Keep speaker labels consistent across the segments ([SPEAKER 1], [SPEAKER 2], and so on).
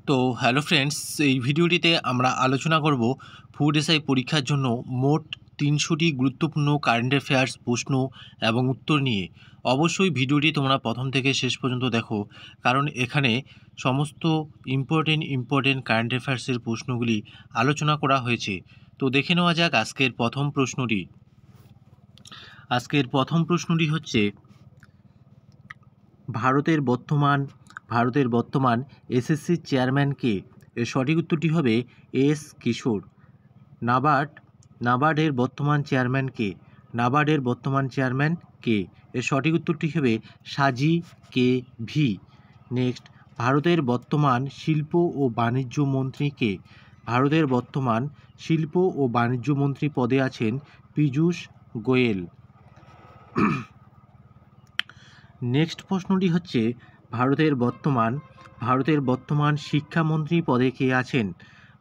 [SPEAKER 1] তো hello friends, এই ভিডিওটিতে আমরা আলোচনা করব ফুড এসআই পরীক্ষার জন্য মোট 300টি গুরুত্বপূর্ণ কারেন্ট অ্যাফেয়ার্স প্রশ্ন এবং উত্তর নিয়ে। অবশ্যই ভিডিওটি তোমরা প্রথম থেকে শেষ পর্যন্ত দেখো, কারণ এখানে সমস্ত ইম্পর্টেন্ট কারেন্ট অ্যাফেয়ার্সের প্রশ্নগুলি আলোচনা করা হয়েছে। তো দেখে নেওয়া যাক আজকের প্রথম প্রশ্নটি। আজকের প্রথম প্রশ্নটি হচ্ছে, ভারতের বর্তমান এসএসসি চেয়ারম্যান কে? এর সঠিক উত্তরটি হবে এস কিশোর। নাবার্ডের বর্তমান চেয়ারম্যান কে? নাবার্ডের বর্তমান চেয়ারম্যান কে? এর সঠিক উত্তরটি হবে সাজি কে ভি। নেক্সট, ভারতের বর্তমান শিল্প ও বাণিজ্য মন্ত্রী কে? ভারতের বর্তমান শিল্প ও বাণিজ্য মন্ত্রী পদে আছেন পীযূষ গোয়েল। নেক্সট প্রশ্নটি হচ্ছে, ভারতের বর্তমান শিক্ষামন্ত্রী পদে কে আছেন?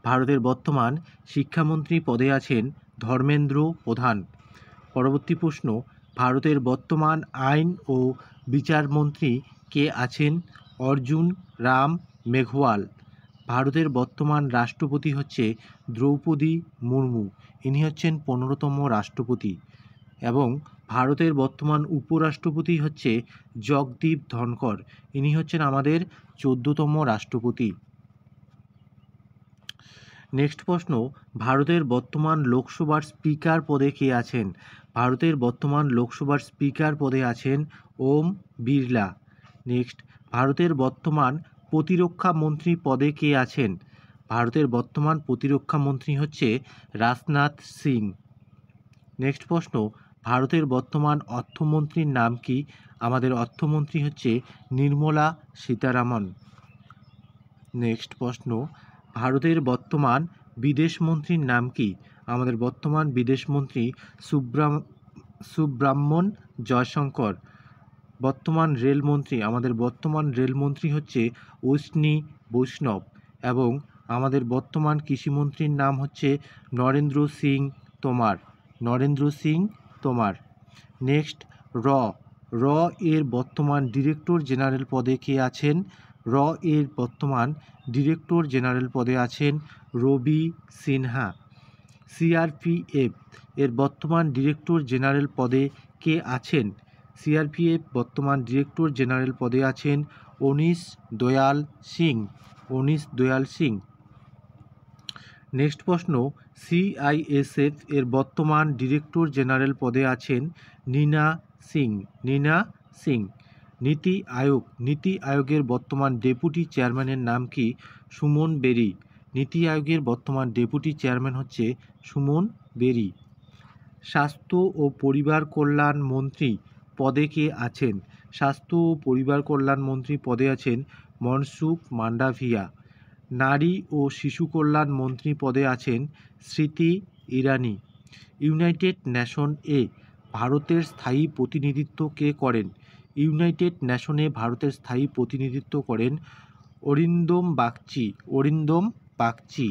[SPEAKER 1] ভারতের বর্তমান শিক্ষামন্ত্রী পদে আছেন ধর্মেন্দ্র প্রধান। পরবর্তী প্রশ্ন, ভারতের বর্তমান আইন ও বিচারমন্ত্রী কে আছেন? অর্জুন রাম মেঘওয়াল। ভারতের বর্তমান রাষ্ট্রপতি হচ্ছে দ্রৌপদী মুর্মু। ইনি হচ্ছেন 15তম রাষ্ট্রপতি। এবং ভারতের বর্তমান উপরাষ্ট্রপতি হচ্ছে জগদীপ ধনকর। ইনি হচ্ছেন আমাদের 14তম রাষ্ট্রপতি। নেক্সট প্রশ্ন, ভারতের বর্তমান লোকসভার স্পিকার পদে কে আছেন? ভারতের বর্তমান লোকসভার স্পিকার পদে আছেন ওম বিড়লা। নেক্সট, ভারতের বর্তমান প্রতিরক্ষা মন্ত্রী পদে কে আছেন? ভারতের বর্তমান প্রতিরক্ষা মন্ত্রী হচ্ছে রাজনাথ সিং। নেক্সট প্রশ্ন, ভারতের বর্তমান অর্থমন্ত্রীর নাম কি? আমাদের অর্থমন্ত্রী হচ্ছে নির্মলা সীতারামন। নেক্সট প্রশ্ন, ভারতের বর্তমান বিদেশমন্ত্রীর নাম কি? আমাদের বর্তমান বিদেশমন্ত্রী সুব্রহ্মণ্যম জয়শঙ্কর। বর্তমান রেলমন্ত্রী, আমাদের বর্তমান রেলমন্ত্রী হচ্ছে অশ্বিনী বৈষ্ণব। এবং আমাদের বর্তমান কৃষিমন্ত্রীর নাম হচ্ছে নরেন্দ্র সিং তোমার। নেক্সট, র এর বর্তমান ডিরেক্টর জেনারেল পদে কে আছেন? র এর বর্তমান ডিরেক্টর জেনারেল পদে আছেন রবি সিনহা। সিআরপিএফ এর বর্তমান ডিরেক্টর জেনারেল পদে কে আছেন? সিআরপিএফ বর্তমান ডিরেক্টর জেনারেল পদে আছেন অনিশ দয়াল সিং। নেক্সট প্রশ্ন, সিআইএসএফ এর বর্তমান ডিরেক্টর জেনারেল পদে আছেন নীনা সিং। নীতি আয়োগের বর্তমান ডেপুটি চেয়ারম্যানের নাম কি? সুমন বেরি। নীতি আয়োগের বর্তমান ডেপুটি চেয়ারম্যান হচ্ছে সুমন বেরি। স্বাস্থ্য ও পরিবার কল্যাণ মন্ত্রী পদে কে আছেন? স্বাস্থ্য ও পরিবার কল্যাণ মন্ত্রী পদে আছেন মনসুখ মান্ডাভিয়া। নারী ও শিশু কল্যাণ মন্ত্রী পদে আছেন স্মৃতি ইরানি। ইউনাইটেড নেশন এ ভারতের স্থায়ী প্রতিনিধিত্ব কে করেন? ইউনাইটেড নেশনে ভারতের স্থায়ী প্রতিনিধিত্ব করেন অরিন্দম বাগচি।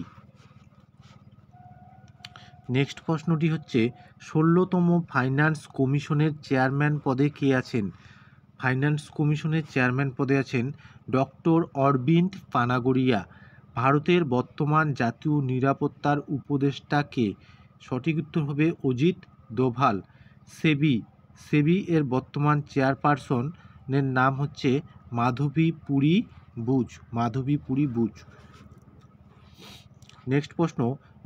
[SPEAKER 1] নেক্সট প্রশ্নটি হচ্ছে, 16তম ফাইন্যান্স কমিশনের চেয়ারম্যান পদে কে আছেন? ফাইন্যান্স কমিশনের চেয়ারম্যান পদে আছেন ডক্টর অরবিন্দ পানাগড়িয়া। ভারতের বর্তমান জাতীয় নিরাপত্তার উপদেষ্টা কে? সঠিক উত্তর হবে অজিত দোভাল। সেবি এর বর্তমান চেয়ারপারসনের নাম হচ্ছে মাধবী পুরী বুচ। নেক্সট প্রশ্ন,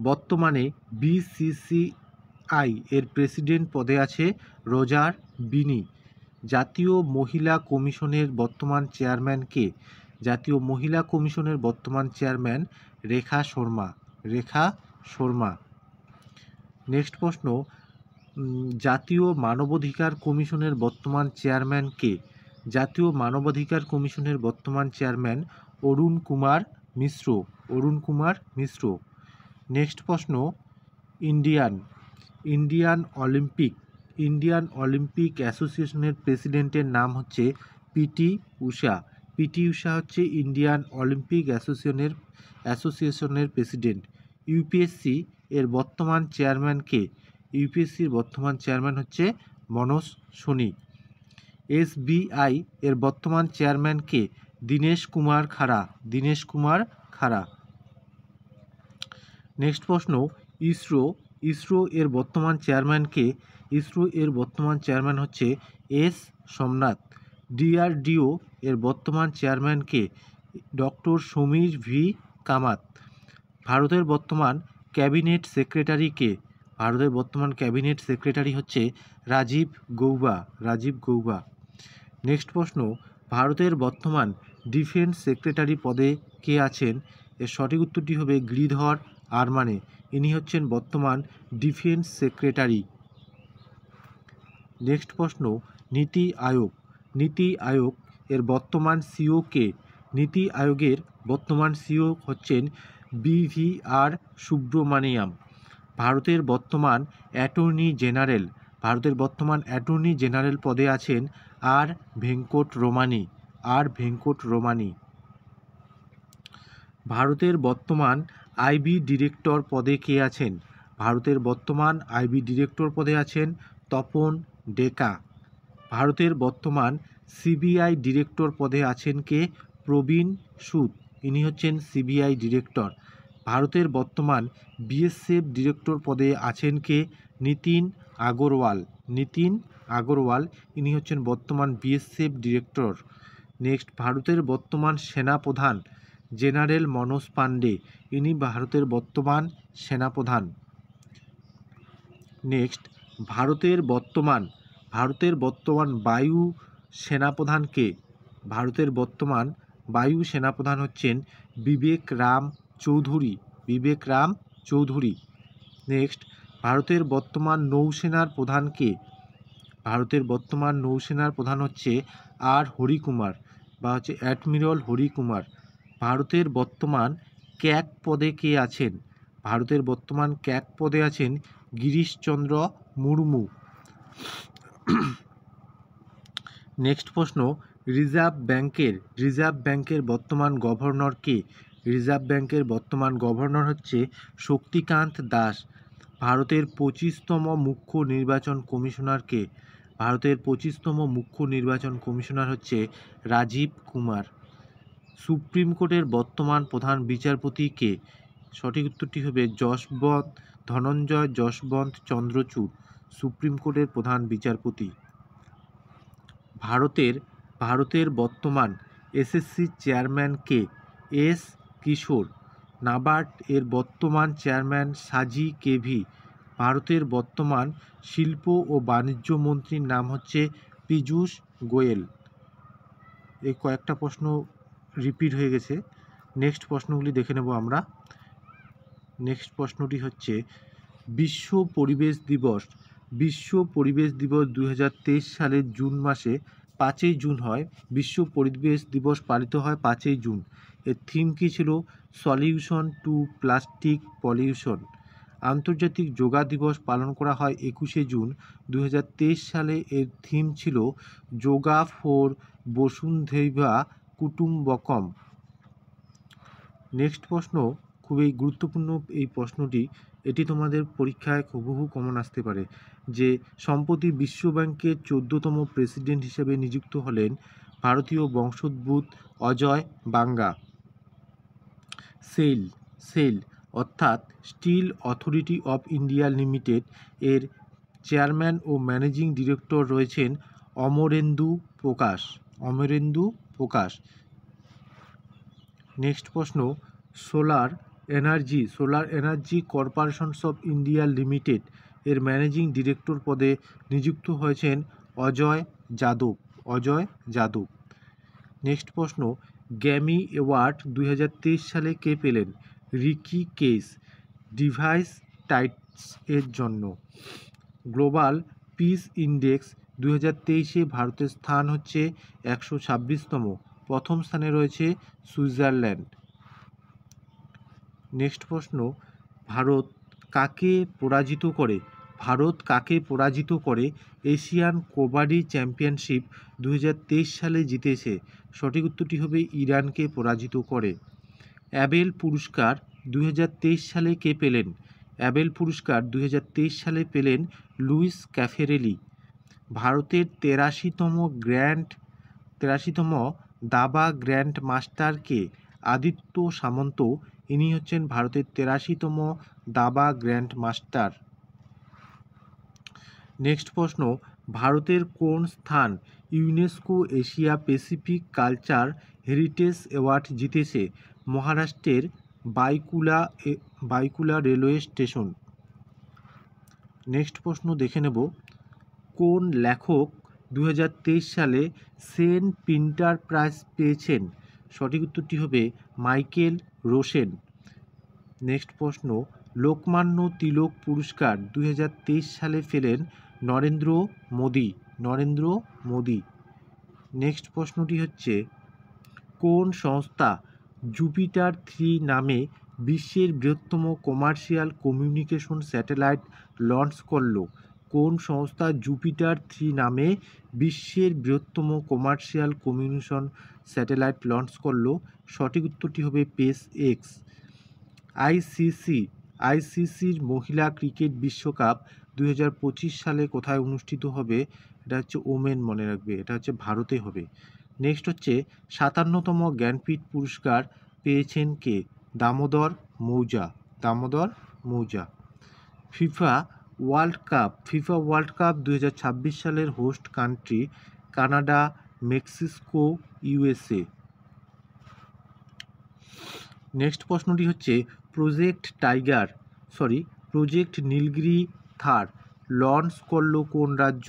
[SPEAKER 1] বর্তমানে বিসিসিআই এর প্রেসিডেন্ট পদে আছে রোজার বিনি। জাতীয় মহিলা কমিশনের বর্তমান চেয়ারম্যান কে? জাতীয় মহিলা কমিশনের বর্তমান চেয়ারম্যান রেখা শর্মা। নেক্সট প্রশ্ন, জাতীয় মানবাধিকার কমিশনের বর্তমান চেয়ারম্যান কে? জাতীয় মানবাধিকার কমিশনের বর্তমান চেয়ারম্যান অরুণ কুমার মিশ্র। নেক্সট প্রশ্ন, ইন্ডিয়ান অলিম্পিক অ্যাসোসিয়েশনের প্রেসিডেন্টের নাম হচ্ছে পিটি ঊষা। পিটি ঊষা হচ্ছে ইন্ডিয়ান অলিম্পিক অ্যাসোসিয়েশনের প্রেসিডেন্ট। ইউপিএসসি এর বর্তমান চেয়ারম্যান কে? ইউপিএসসির বর্তমান চেয়ারম্যান হচ্ছে মনোজ সোনি। এসবিআই এর বর্তমান চেয়ারম্যান কে? দীনেশ কুমার খাড়া, দীনেশ কুমার খাড়া। নেক্সট প্রশ্ন, ইসরো, ইসরো এর বর্তমান চেয়ারম্যান কে? ইসরো এর বর্তমান চেয়ারম্যান হচ্ছে এস সোমনাথ। ডিআরডিও এর বর্তমান চেয়ারম্যান কে? Doctor Samir V Kamat. ভারতের বর্তমান ক্যাবিনেট সেক্রেটারি কে? ভারতের বর্তমান ক্যাবিনেট সেক্রেটারি হচ্ছে রাজীব গৌবা, রাজীব গৌবা। নেক্সট প্রশ্ন, ভারতের বর্তমান ডিফেন্স সেক্রেটারি পদে কে আছেন? এর সঠিক উত্তরটি হবে গিরিধর আরমানে। ইনি হচ্ছেন বর্তমান ডিফেন্স সেক্রেটারি। নেক্সট প্রশ্ন, নীতি আয়োগ, নীতি আয়োগ এর বর্তমান সিও কে? নীতি আয়োগের বর্তমান সিও হচ্ছেন বিভিআর সুব্রমণিয়াম। ভারতের বর্তমান অ্যাটর্নি জেনারেল, ভারতের বর্তমান অ্যাটর্নি জেনারেল পদে আছেন আর ভেঙ্কট রমানি, আর ভেঙ্কট রমানি। ভারতের বর্তমান আইবি ডিরেক্টর পদে কে আছেন? ভারতের বর্তমান আইবি ডিরেক্টর পদে আছেন তপন ডেকা। ভারতের বর্তমান সিবিআই ডিরেক্টর পদে আছেন কে? প্রবীণ সুদ, ইনি হচ্ছেন সিবিআই ডিরেক্টর। ভারতের বর্তমান বিএসএফ ডিরেক্টর পদে আছেন কে? নিতিন আগরওয়াল, নিতিন আগরওয়াল, ইনি হচ্ছেন বর্তমান বিএসএফ ডিরেক্টর। নেক্সট, ভারতের বর্তমান সেনাপ্রধান জেনারেল মনোজ পান্ডে, ইনি ভারতের বর্তমান সেনাপ্রধান। নেক্সট, ভারতের বর্তমান বায়ু সেনাপ্রধান কে? ভারতের বর্তমান বায়ু সেনাপ্রধান হচ্ছেন বিবেক রাম চৌধুরী, বিবেক রাম চৌধুরী। নেক্সট, ভারতের বর্তমান নৌসেনার প্রধান কে? ভারতের বর্তমান নৌসেনার প্রধান হচ্ছে আর হরিকুমার বা হচ্ছে অ্যাডমিরাল হরিকুমার। ভারতের বর্তমান ক্যাগ পদে কে আছেন? ভারতের বর্তমান ক্যাগ পদে আছেন গিরিশচন্দ্র মুর্মু। নেক্সট প্রশ্ন, রিজার্ভ ব্যাংকের বর্তমান গভর্নর কে? রিজার্ভ ব্যাংকের বর্তমান গভর্নর হচ্ছে শক্তিকান্ত দাস। ভারতের 25তম মুখ্য নির্বাচন কমিশনার কে? ভারতের 25তম মুখ্য নির্বাচন কমিশনার হচ্ছে রাজীব কুমার। সুপ্রিম কোর্টের বর্তমান প্রধান বিচারপতি কে? সঠিক উত্তরটি হবে ধনঞ্জয় যশবন্ত চন্দ্রচূড়, সুপ্রিম কোর্টের প্রধান বিচারপতি। ভারতের বর্তমান এসএসসি চেয়ারম্যান কে? এস কিশোর। নাবার্ড এর বর্তমান চেয়ারম্যান সাজি কেভি। ভারতের বর্তমান শিল্প ও বাণিজ্য মন্ত্রীর নাম হচ্ছে পীযূষ গোয়েল। এই কয়েকটা প্রশ্ন রিপিট হয়ে গেছে। নেক্সট প্রশ্নগুলি দেখে নেব আমরা। নেক্সট প্রশ্নটি হচ্ছে, বিশ্ব পরিবেশ দিবস 2023 সালের জুন মাসে 5ই জুন হয়। বিশ্ব পরিবেশ দিবস পালিত হয় 5ই জুন। এর থিম কী ছিল? Solution to plastic pollution. আন্তর্জাতিক যোগা দিবস পালন করা হয় 21শে জুন 2023 সালে। এর থিম ছিল যোগা ফর বসুন্ধৈবা কুটুম্বকম। নেক্সট প্রশ্ন খুবই গুরুত্বপূর্ণ এই প্রশ্নটি, এটি তোমাদের পরীক্ষায় হুবহু কমন আসতে পারে, যে সম্প্রতি বিশ্বব্যাংকের 14তম প্রেসিডেন্ট হিসেবে নিযুক্ত হলেন ভারতীয় বংশোদ্ভূত অজয় বাঙ্গা। সেল অর্থাৎ steel authority of India limited এর চেয়ারম্যান ও ম্যানেজিং ডিরেক্টর রয়েছেন অমরেন্দু প্রকাশ। নেক্সট প্রশ্ন, solar energy corporation of India limited এর ম্যানেজিং ডিরেক্টর পদে নিযুক্ত হয়েছেন অজয় যাদব। নেক্সট প্রশ্ন, গ্র্যামি অ্যাওয়ার্ড 2023 সালে কে পেলেন? রিকি কেস ডিভাইস টাইটস এর জন্য। গ্লোবাল পিস ইন্ডেক্স 2023-এ ভারতের স্থান হচ্ছে 126তম, প্রথম স্থানে রয়েছে সুইজারল্যান্ড। নেক্সট প্রশ্ন, ভারত কাকে পরাজিত করে এশিয়ান কবাডি চ্যাম্পিয়নশিপ 2023 সালে জিতেছে? সঠিক উত্তরটি হবে ইরানকে পরাজিত করে। অ্যাবেল পুরস্কার 2023 সালে কে পেলেন? অ্যাবেল পুরস্কার 2023 সালে পেলেন লুইস ক্যাফেরেলি। ভারতের 83তম দাবা গ্র্যান্ড মাস্টার কে? আদিত্য সামন্ত। ইনি হচ্ছেন ভারতের 83তম দাবা গ্র্যান্ড মাস্টার। নেক্সট প্রশ্ন, ভারতের কোন স্থান UNESCO Asia Pacific culture heritage award জিতেছে? মহারাষ্ট্রের বাইকুলা রেলওয়ে স্টেশন। নেক্সট প্রশ্ন দেখে নেব, কোন লেখক 2023 সালে সেন্ট পিন্টার প্রাইজ পেয়েছেন? সঠিক উত্তরটি হবে মাইকেল রোসেন। নেক্সট প্রশ্ন, লোকমান্য তিলক পুরস্কার 2023 সালে পেলেন নরেন্দ্র মোদি। নেক্সট প্রশ্নটি হচ্ছে, কোন সংস্থা জুপিটার 3 নামে বিশ্বের বৃহত্তম কমার্শিয়াল কমিউনিকেশন স্যাটেলাইট লঞ্চ করল? কোন সংস্থা জুপিটার 3 নামে বিশ্বের বৃহত্তম কমার্শিয়াল কমিউনিকেশন স্যাটেলাইট লঞ্চ করল? সঠিক উত্তরটি হবে স্পেস এক্স। আইসিসির মহিলা ক্রিকেট বিশ্বকাপ 2025 সালে কোথায় অনুষ্ঠিত হবে? এটা হচ্ছে ওমেন, মনে রাখবে, এটা হচ্ছে ভারতে হবে। নেক্সট হচ্ছে 57তম জ্ঞানপীঠ পুরস্কার পেয়েছেন কে? দামোদর মৌজা। ফিফা ওয়ার্ল্ড কাপ 2026 সালের host country Canada, Mexico, USA. Next প্রশ্নটি হচ্ছে, প্রজেক্ট নীলগিরি থার লঞ্চ করলো কোন রাজ্য?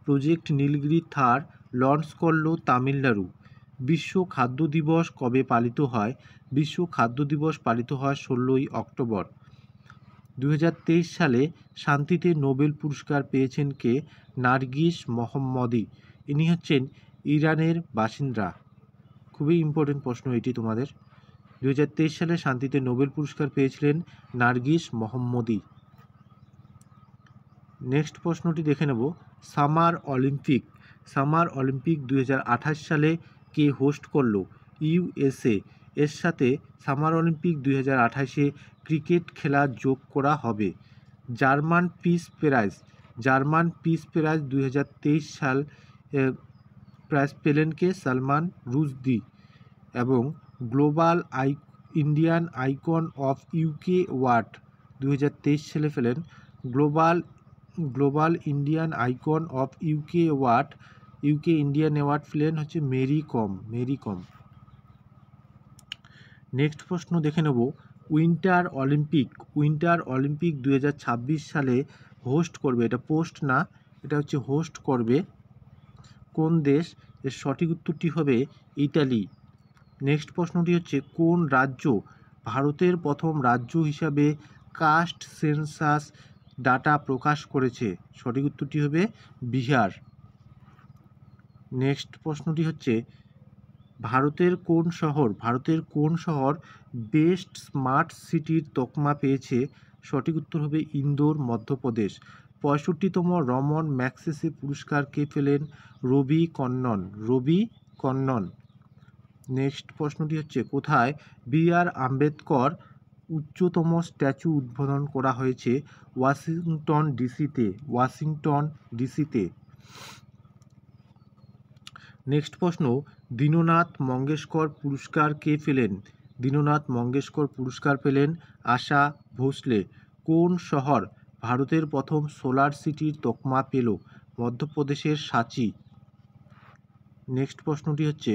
[SPEAKER 1] প্রজেক্ট নীলগিরি থার লঞ্চ করলো তামিলনাড়ু। বিশ্ব খাদ্য দিবস কবে পালিত হয়? বিশ্ব খাদ্য দিবস পালিত হয় 16ই অক্টোবর। 2023 সালে শান্তিতে নোবেল পুরস্কার পেয়েছেন কে? নার্গিস মোহাম্মদী। ইনি হচ্ছেন ইরানের বাসিন্দা। খুবই ইম্পর্টেন্ট প্রশ্ন এটি তোমাদের। 2023 সালে শান্তিতে নোবেল পুরস্কার পেয়েছিলেন নার্গিস মোহাম্মদী। নেক্সট প্রশ্নটি দেখে নেব, সামার অলিম্পিক 2028 সালে কে হোস্ট করলো? ইউএসএ। এর সাথে সামার অলিম্পিক 2028-এ ক্রিকেট খেলা যোগ করা হবে। জার্মান পিস প্রাইজ 2023 সাল প্রাইজ পেলেন কে? সালমান রুশদি। এবং Indian icon of UK award 2023 সালে পেলেন global Indian icon of UK Indian award পেলেন হচ্ছে মেরি কম। নেক্সট প্রশ্ন দেখে নেব, উইন্টার অলিম্পিক 2026 সালে হোস্ট করবে, এটা পোস্ট না, এটা হচ্ছে হোস্ট করবে কোন দেশ? এর সঠিক উত্তরটি হবে ইতালি। নেক্সট প্রশ্নটি হচ্ছে, কোন রাজ্য ভারতের প্রথম রাজ্য হিসাবে কাস্ট সেন্সাস ডাটা প্রকাশ করেছে? সঠিক উত্তরটি হবে বিহার। নেক্সট প্রশ্নটি হচ্ছে, ভারতের কোন শহর বেস্ট স্মার্ট সিটির তকমা পেয়েছে? সঠিক উত্তর হবে ইন্দোর, মধ্যপ্রদেশ। 65তম রমন ম্যাগসেসে পুরস্কার কে পেলেন? রবি কন্নন। নেক্সট প্রশ্নটি হচ্ছে, কোথায় বি.আর. আম্বেদকর উচ্চতম স্ট্যাচু উদ্বোধন করা হয়েছে? ওয়াশিংটন ডিসিতে। নেক্সট প্রশ্ন, দীননাথ মঙ্গেশকর পুরস্কার কে পেলেন? দীননাথ মঙ্গেশকর পুরস্কার পেলেন আশা ভোসলে। কোন শহর ভারতের প্রথম সোলার সিটির তকমা পেল? মধ্যপ্রদেশের সাঁচি। নেক্সট প্রশ্নটি হচ্ছে,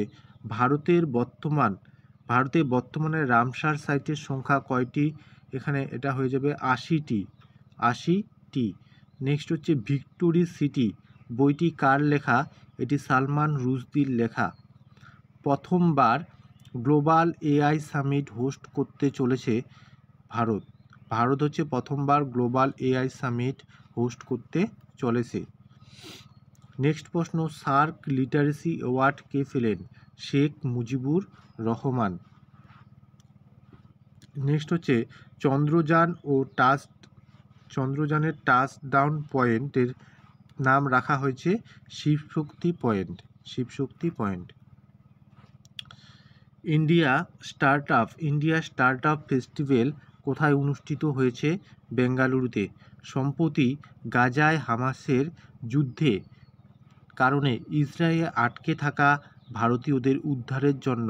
[SPEAKER 1] ভারতে বর্তমানে রামসার সাইটের সংখ্যা কয়টি? এখানে এটা হয়ে যাবে 80টি। নেক্সট হচ্ছে, ভিক্টোরি সিটি বইটি কার লেখা? এটি সালমান রুশদির লেখা। প্রথমবার গ্লোবাল এআই সামিট হোস্ট করতে চলেছে ভারত হচ্ছে প্রথমবার গ্লোবাল এআই সামিট হোস্ট করতে চলেছে। নেক্সট প্রশ্ন, সার্ক লিটারেসি অ্যাওয়ার্ড কে পেলেন? শেখ মুজিবুর রহমান। নেক্সট হচ্ছে, চন্দ্রযানের টাচডাউন পয়েন্টের নাম রাখা হয়েছে Shivshakti point. India startup festival কোথায় অনুষ্ঠিত হয়েছে? বেঙ্গালুরুতে। সম্প্রতি গাজায় হামাসের যুদ্ধে কারণে ইসরায়েলে আটকে থাকা ভারতীয়দের উদ্ধারের জন্য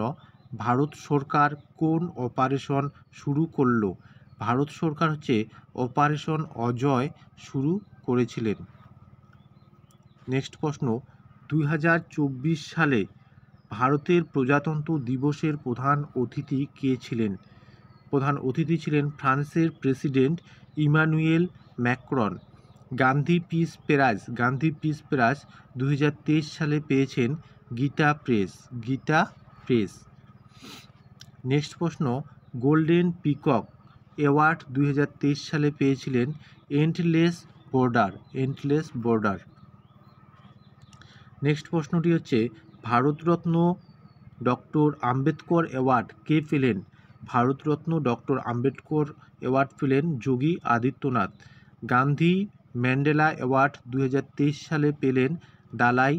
[SPEAKER 1] ভারত সরকার কোন অপারেশন শুরু করলো? ভারত সরকার হচ্ছে অপারেশন অজয় শুরু করেছিলেন। নেক্সট প্রশ্ন, 2024 সালে ভারতের প্রজাতন্ত্র দিবসের প্রধান অতিথি কে ছিলেন? প্রধান অতিথি ছিলেন ফ্রান্সের president Emmanuel Macron. Gandhi peace prize 2023 সালে পেয়েছেন গীতা প্রেস। নেক্সট প্রশ্ন, গোল্ডেন পিকক অ্যাওয়ার্ড 2023 সালে পেয়েছিলেন এন্ডলেস বর্ডার। নেক্সট প্রশ্নটি হচ্ছে ভারতরত্ন ডক্টর আম্বেদকর অ্যাওয়ার্ড কে পেলেন? ভারতরত্ন ডক্টর আম্বেদকর অ্যাওয়ার্ড পেলেন যোগী আদিত্যনাথ। গান্ধী ম্যান্ডেলা অ্যাওয়ার্ড 2023 সালে পেলেন দালাই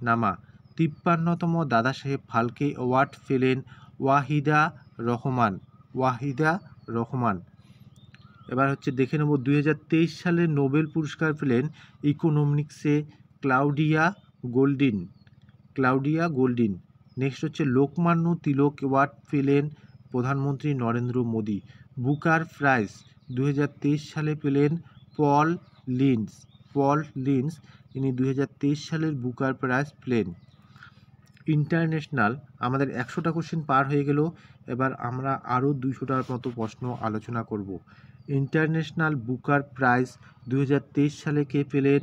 [SPEAKER 1] লামা। 53তম দাদাসাহেব ফালকে অ্যাওয়ার্ড পেলেন ওয়াহিদা রহমান। এবার হচ্ছে দেখে নেব 2023 সালে নোবেল পুরস্কার পেলেন ইকোনমিক্সে ক্লাউডিয়া গোল্ডিন। নেক্সট হচ্ছে লোকমান্য তিলক অ্যাওয়ার্ড পেলেন প্রধানমন্ত্রী নরেন্দ্র মোদী। বুকার প্রাইজ 2023 সালে পেলেন পল লিন্স। ইনি 2023 সালের বুকার প্রাইজ পেলেন। ইন্টারন্যাশনাল, আমাদের 100টা কোশ্চেন পার হয়ে গেল। এবার আমরা আরও 200টার মতো প্রশ্ন আলোচনা করব। ইন্টারন্যাশনাল বুকার প্রাইজ 2023 সালে কে পেলেন?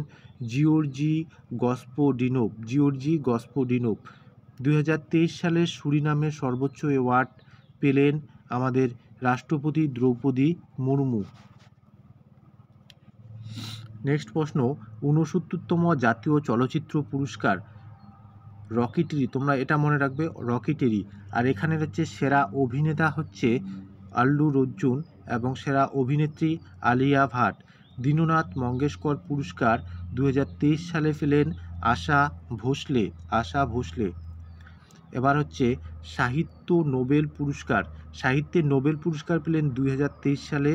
[SPEAKER 1] জিওর্জি গসপোডিনোভ। 2023 সালে সুরিনামের সর্বোচ্চ অ্যাওয়ার্ড পেলেন আমাদের রাষ্ট্রপতি দ্রৌপদী মুর্মু। নেক্সট প্রশ্ন, 69তম জাতীয় চলচ্চিত্র পুরস্কার রকিটেরি, তোমরা এটা মনে রাখবে রকিটেরি। আর এখানে হচ্ছে সেরা অভিনেতা হচ্ছে আল্লু অর্জুন এবং সেরা অভিনেত্রী আলিয়া ভাট। দীননাথ মঙ্গেশকর পুরস্কার 2023 সালে পেলেন আশা ভোসলে। এবার হচ্ছে সাহিত্যের নোবেল পুরস্কার পেলেন 2023 সালে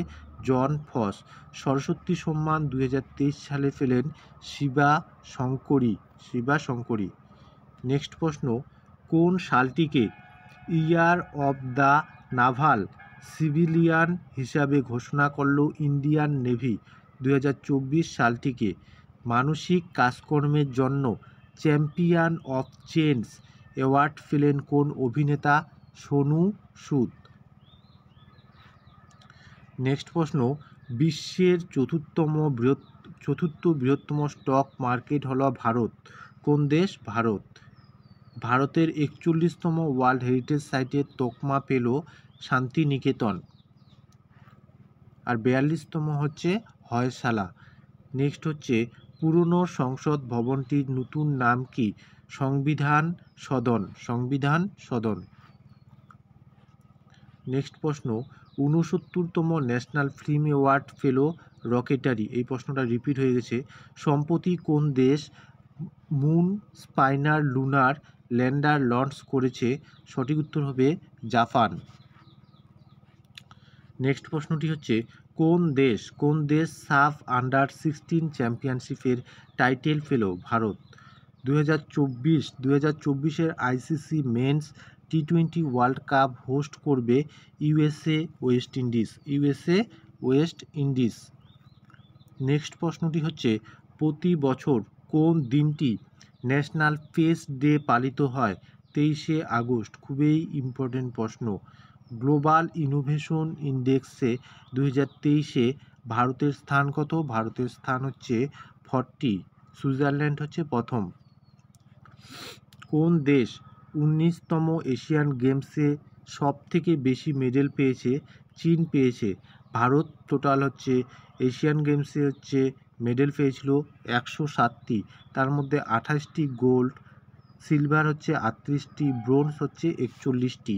[SPEAKER 1] জন ফস। সরস্বতী সম্মান 2023 সালে পেলেন শিবা শঙ্করী। নেক্সট প্রশ্ন, কোন সালটিকে year of the naval civilian হিসাবে ঘোষণা করল ইন্ডিয়ান নেভি? 2024 সালটিকে। মানসিক কাজকর্মের জন্য চ্যাম্পিয়ন অফ চেঞ্জ অ্যাওয়ার্ড পেলেন কোন অভিনেতা? সোনু সুদ। নেক্সট প্রশ্ন, বিশ্বের চতুর্থ বৃহত্তম স্টক মার্কেট হলো ভারত। কোন দেশ? ভারত। ভারতের 41তম ওয়ার্ল্ড হেরিটেজ সাইটের তকমা পেল শান্তিনিকেতন। আর 42তম হচ্ছে হয়শালা। নেক্সট হচ্ছে পুরনো সংসদ ভবনটির নতুন নাম কি? সংবিধান সদন। নেক্সট প্রশ্ন, 69তম ন্যাশনাল ফিল্ম অ্যাওয়ার্ড পেল রকেটারি। এই প্রশ্নটা রিপিট হয়ে গেছে। সম্প্রতি কোন দেশ মুন স্পাইনার লুনার ল্যান্ডার লঞ্চ করেছে? সঠিক উত্তর হবে জাপান। নেক্সট প্রশ্নটি হচ্ছে কোন দেশ সাফ আন্ডার 16 চ্যাম্পিয়নশিপের টাইটেল পেল? ভারত। 2024 আইসিসি মেন্স টি20 ওয়ার্ল্ড কাপ হোস্ট করবে ইউএসএ ওয়েস্ট ইন্ডিজ। নেক্সট প্রশ্নটি হচ্ছে প্রতি বছর কোন দিনটি ন্যাশনাল পেস ডে পালিত হয়? 23শে আগস্ট। খুবই ইম্পর্টেন্ট প্রশ্ন। গ্লোবাল ইনোভেশন ইন্ডেক্সে 2023-এ ভারতের স্থান কত? ভারতের স্থান হচ্ছে 40। সুইজারল্যান্ড হচ্ছে প্রথম। কোন দেশ 19তম এশিয়ান গেমসে সব থেকে বেশি মেডেল পেয়েছে? চীন পেয়েছে। ভারত টোটাল হচ্ছে এশিয়ান গেমসে হচ্ছে মেডেল পেয়েছিল 107টি, তার মধ্যে 28টি গোল্ড, সিলভার হচ্ছে 38টি, ব্রোঞ্জ হচ্ছে 41টি।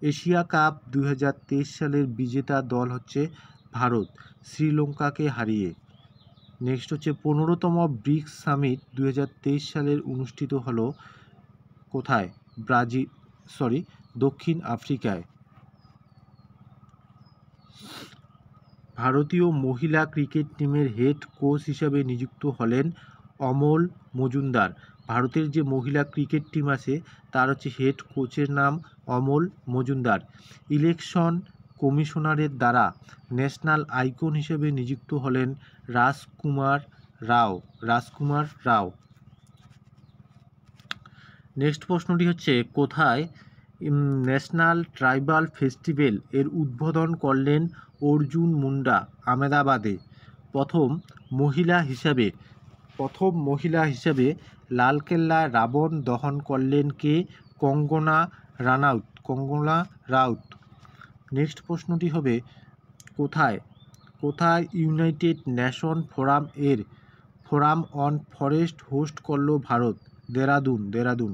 [SPEAKER 1] এশিয়া কাপ 2023 সালের বিজেতা দল হচ্ছে ভারত, শ্রীলঙ্কাকে হারিয়ে। নেক্সট হচ্ছে 15তম ব্রিক্স সামিট 2023 সালের অনুষ্ঠিত হলো কোথায়? দক্ষিণ আফ্রিকায়। ভারতীয় মহিলা ক্রিকেট টিমের হেড কোচ হিসেবে নিযুক্ত হলেন অমল মজুমদার। ভারতের যে মহিলা ক্রিকেট টিম আছে তার হচ্ছে হেড কোচের নাম অমল মজুমদার। ইলেকশন কমিশনারের দ্বারা ন্যাশনাল আইকন হিসেবে নিযুক্ত হলেন রাজকুমার রাও। নেক্সট প্রশ্নটি হচ্ছে, কোথায় ন্যাশনাল ট্রাইবাল ফেস্টিভ্যাল এর উদ্বোধন করলেন অর্জুন মুন্ডা? আহমেদাবাদে। প্রথম মহিলা হিসাবে লালকেল্লায় রাবণ দহন করলেন কে? কঙ্গনা রাউত। নেক্সট প্রশ্নটি হবে, কোথায় United nation forum on forest host করল ভারত? দেরাদুন।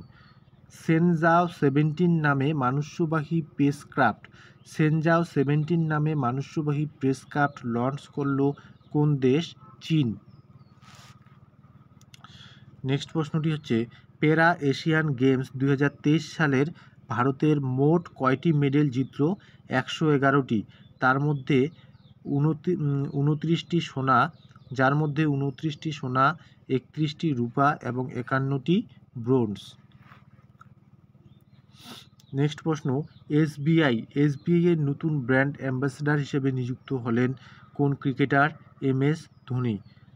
[SPEAKER 1] সেনজাও 17 নামে মানুষ্যবাহী স্পেসক্রাফট লঞ্চ করল কোন দেশ? চীন। নেক্সট প্রশ্নটি হচ্ছে, প্যারা এশিয়ান গেমস 2023 সালের ভারতের মোট কয়টি মেডেল জিতল? 111টি। তার মধ্যে 29টি সোনা, 31টি রূপা এবং 51টি ব্রোঞ্জ। নেক্সট প্রশ্ন, এসবিআই এর নতুন ব্র্যান্ড অ্যাম্বাসেডর হিসেবে নিযুক্ত হলেন কোন ক্রিকেটার? MS ধোনি।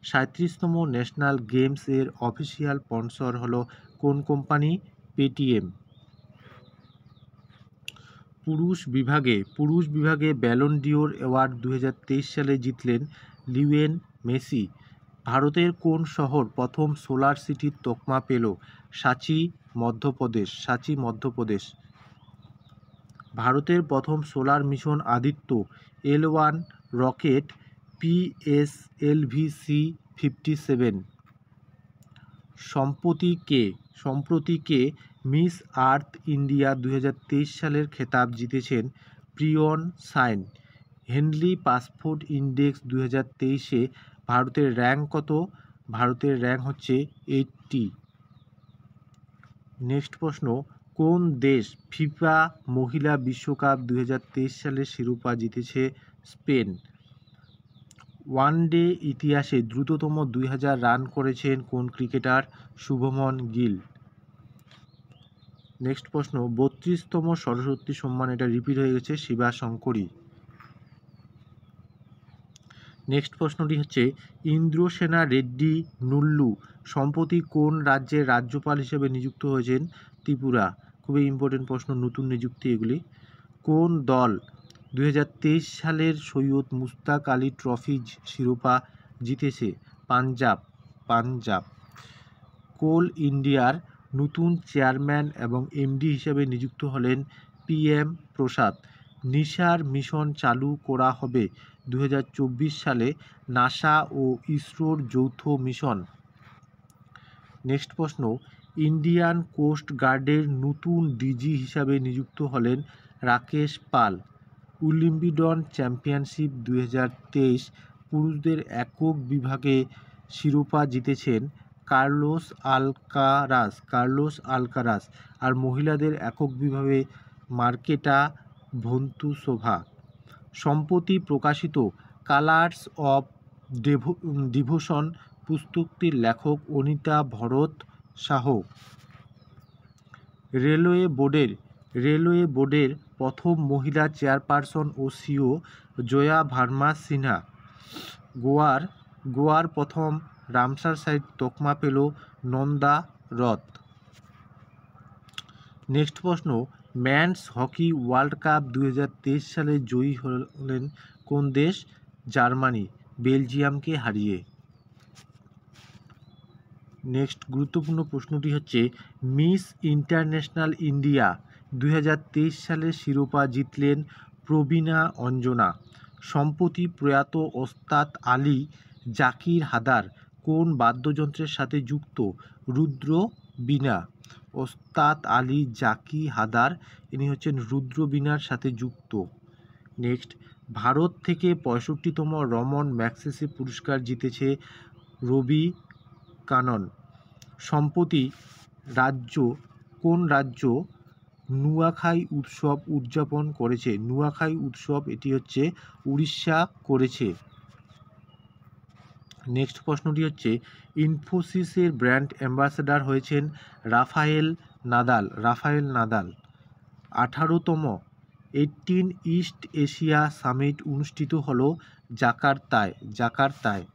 [SPEAKER 1] 37তম ন্যাশনাল গেমস এর অফিসিয়াল স্পন্সর হলো কোন কোম্পানি? পেটিএম। পুরুষ বিভাগে ব্যালন ডিওর অ্যাওয়ার্ড 2023 সালে জিতলেন লিওনেল মেসি। ভারতের কোন শহর প্রথম সোলার সিটির তকমা পেল? সাঁচি, মধ্যপ্রদেশ। ভারতের প্রথম solar mission Aditya L1 rocket PSLV-C-57 সম্প্রতি কে মিস আর্থ ইন্ডিয়া 2023 সালের খেতাব জিতেছেন? প্রিয়ন সাইন। হেনলি পাসপোর্ট ইন্ডেক্স 2023-এ ভারতের র্যাঙ্ক কত? ভারতের র্যাঙ্ক হচ্ছে 80। নেক্সট প্রশ্ন, কোন দেশ ফিফা মহিলা বিশ্বকাপ 2023 সালের শিরোপা জিতেছে? স্পেন। ওয়ানডে ইতিহাসে দ্রুততম 2000 রান করেছেন কোন ক্রিকেটার? শুভমন গিল। নেক্সট প্রশ্ন, 32তম সরস্বতী সম্মান, এটা রিপিট হয়ে গেছে, শিবা শঙ্করী। নেক্সট প্রশ্নটি হচ্ছে, ইন্দ্রসেনা রেড্ডি নুল্লু সম্প্রতি কোন রাজ্যের রাজ্যপাল হিসেবে নিযুক্ত হয়েছেন? ত্রিপুরা। খুবই ইম্পর্টেন্ট প্রশ্ন, নতুন নিযুক্তি এগুলি। কোন দল 2023 সালের সৈয়দ মুশতাক আলী ট্রফি শিরোপা জিতেছে? পাঞ্জাব। কোল ইন্ডিয়ার নতুন চেয়ারম্যান এবং MD হিসেবে নিযুক্ত হলেন PM প্রসাদ। নিশার মিশন চালু করা হবে 2024 সালে, নাসা ও ইসরোর যৌথ মিশন। নেক্সট প্রশ্ন, ইন্ডিয়ান কোস্ট গার্ডের নতুন DG হিসাবে নিযুক্ত হলেন রাকেশ পাল। উইম্বলডন চ্যাম্পিয়নশিপ 2023 পুরুষদের একক বিভাগে শিরোপা জিতেছেন কার্লোস আলকারাজ। আর মহিলাদের একক বিভাগে মার্কেটা ভন্তুসোভা। সম্প্রতি প্রকাশিত কালার্স অফ ডিভোশন পুস্তকটির লেখক অনিতা ভরত সাহ। রেলওয়ে বোর্ডের প্রথম মহিলা চেয়ারপারসন ও CEO জয়া ভার্মা সিনহা। গোয়ার প্রথম রামসার সাইট তকমা পেল নন্দা রথ। নেক্সট প্রশ্ন, মেন্স হকি ওয়ার্ল্ড কাপ 2023 সালে জয়ী হলেন কোন দেশ? জার্মানি, বেলজিয়ামকে হারিয়ে। নেক্সট গুরুত্বপূর্ণ প্রশ্নটি হচ্ছে, মিস ইন্টারন্যাশনাল ইন্ডিয়া 2023 সালের শিরোপা জিতলেন প্রবীণা অঞ্জনা। সম্প্রতি প্রয়াত ওস্তাদ আলী জাকির হাদার কোন বাদ্যযন্ত্রের সাথে যুক্ত? রুদ্র বীণা। ওস্তাদ আলী জাকি হাদার ইনি হচ্ছেন রুদ্র বীণার সাথে যুক্ত। নেক্সট, ভারত থেকে 65তম রমন ম্যাগসেসে পুরস্কার জিতেছে রবি কানন। সম্প্রতি কোন রাজ্য নুয়াখাই উৎসব উদযাপন করেছে? নুয়াখাই উৎসব এটি হচ্ছে উড়িষ্যা করেছে। নেক্সট প্রশ্নটি হচ্ছে ইনফোসিসের ব্র্যান্ড অ্যাম্বাসেডর হয়েছেন রাফায়েল নাদাল। 18তম 18 ইস্ট এশিয়া সামিট অনুষ্ঠিত হলো জাকার্তায়।